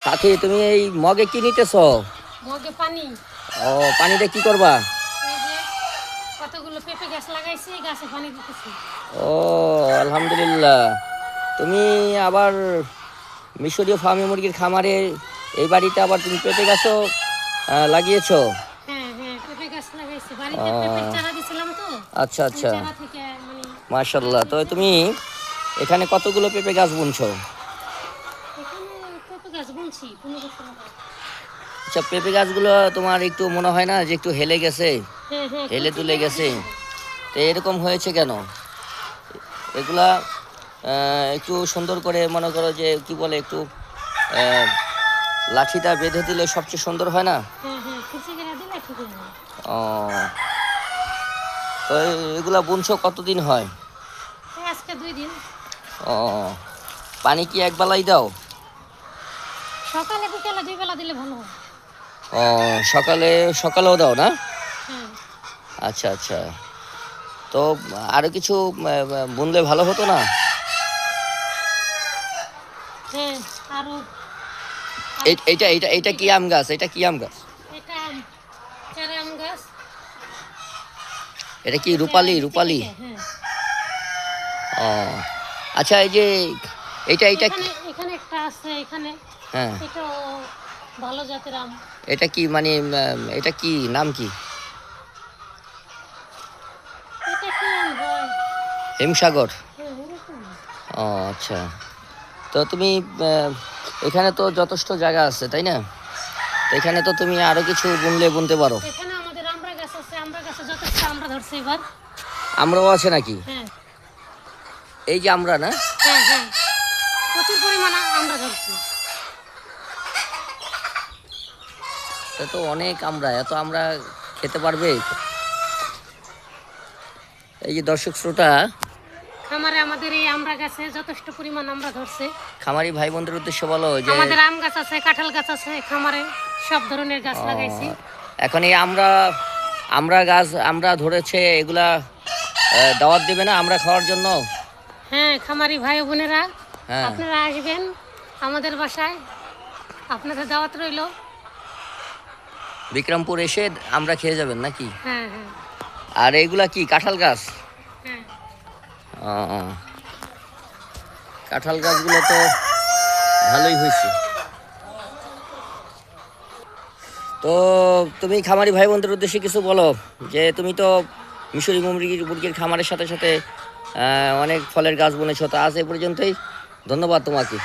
কাকি তুমি এই মগে কি নিতেছো? মগে পানি। ও, পানিতে কি করবা? এই যে কতগুলো পেঁপে গাছ লাগাইছি, গাছে পানি দিতেছি। ও, আলহামদুলিল্লাহ। তুমি আবার মিশরীয় ফার্মে মুরগির খামারে এই বাড়িতে আবার তুমি পেঁপে গাছও লাগিয়েছো? হ্যাঁ হ্যাঁ, পেঁপে গাছ লাগাইছি বাড়িতে, পেঁপের আহ, চারা দিছিলাম তো। আচ্ছা ওই আচ্ছা, চারা থেকে মানে মাশাল্লাহ। তো গাছগুলো। তুমি এখানে কতগুলো পেঁপে গাছ বুনছো? এখানে পেঁপে গাছ বুনছি 1500 টাকা। আচ্ছা, পেঁপে গাছগুলো তোমার একটু মনে হয় না যে একটু হেলে গেছে, হ্যাঁ হ্যাঁ, হেলে কুচি তুলে করে গেছে? দিতে হবে। তো এরকম হয়েছে কেন? এগুলা একটু সুন্দর করে মনে করো যে কি বলে একটু আহ, লাঠিটা বেঁধে দিলে সবচেয়ে সুন্দর হয় না? হ্যাঁ হ্যাঁ, কুচি করে দিলে ঠিক হয়ে যাবে। ও, তো এগুলা বুনছো কতদিন হয়? এই আজকে 2 দিন। ও, পানি কি এক বেলাই দাও? সকালে বিকালে 2 বেলা দিলে ভালো হয়। ও, সকালে সকালেও দাও না? হ্যাঁ আচ্ছা আচ্ছা। তো আরো কিছু বুনলে ভালো হতো না? হ্যাঁ, আরো এইটা এইটা এইটা কি আম গাছ? এটা কি আম গাছ? এটা চারা আম গাছ। এটা কি এটা রূপালি? নিচে রূপালি? থেকে, হ্যাঁ। ও, আচ্ছা। এই যে এইটা এইটা কি? এখানে এখানে একটা আছে এখানে। হ্যাঁ, এটাও ভালো জাতের আম। এটা কি মানে এটা কি নাম কি? এটা কি আম হয়? হিমসাগর? হ্যাঁ, এরকম। ও, আচ্ছা। তো তুমি এখানে তো যথেষ্ট জায়গা আছে, তাই না? তো এখানে তো তুমি আরো কিছু বুনলে বুনতে পারো। এখানে আমাদের আমড়া গাছ আছে, আমড়া গাছে যথেষ্ট আমড়া ধরছে এবার। আমরাও আছে নাকি? হ্যাঁ এই যে আমরা না? হ্যাঁ হ্যাঁ, প্রচুর পরিমাণে আমড়া ধরছে। তা তো অনেক আমরা, এত আমরা খেতে পারবে? এই যে দর্শক শ্রোতা, খামারে আমাদের এই আমড়া গাছে যথেষ্ট পরিমাণ আমড়া ধরছে। খামারি ভাই বোনদের উদ্দেশ্যে বলো যে আমাদের আম গাছ আছে, কাঁঠাল গাছ আছে, খামারে সব ধরনের গাছ লাগাইছি। এখন এই আমরা আমরা গাছ আমরা ধরেছে, এগুলা দাওয়াত দেবে না আমরা খাওয়ার জন্য? হ্যাঁ, খামারি ভাই বোনেরা, হ্যাঁ, আপনারা আসবেন আমাদের বাসায়, আপনাদের দাওয়াত রইল। বিক্রমপুর এসে আমরা খেয়ে যাবেন নাকি? হ্যাঁ হ্যাঁ আর এগুলা কি কাঁঠাল গাছ? হ্যাঁ। ও, ও, কাঁঠাল গাছগুলো তো ভালোই হয়েছে। তো তুমি খামারি ভাই বোনদের উদ্দেশ্যে কিছু বলো, যে তুমি তো মিশরি মুরগির মুরগির খামারের সাথে সাথে অনেক ফলের গাছ বুনেছো। তো আজ এ পর্যন্তই, ধন্যবাদ তোমাকে।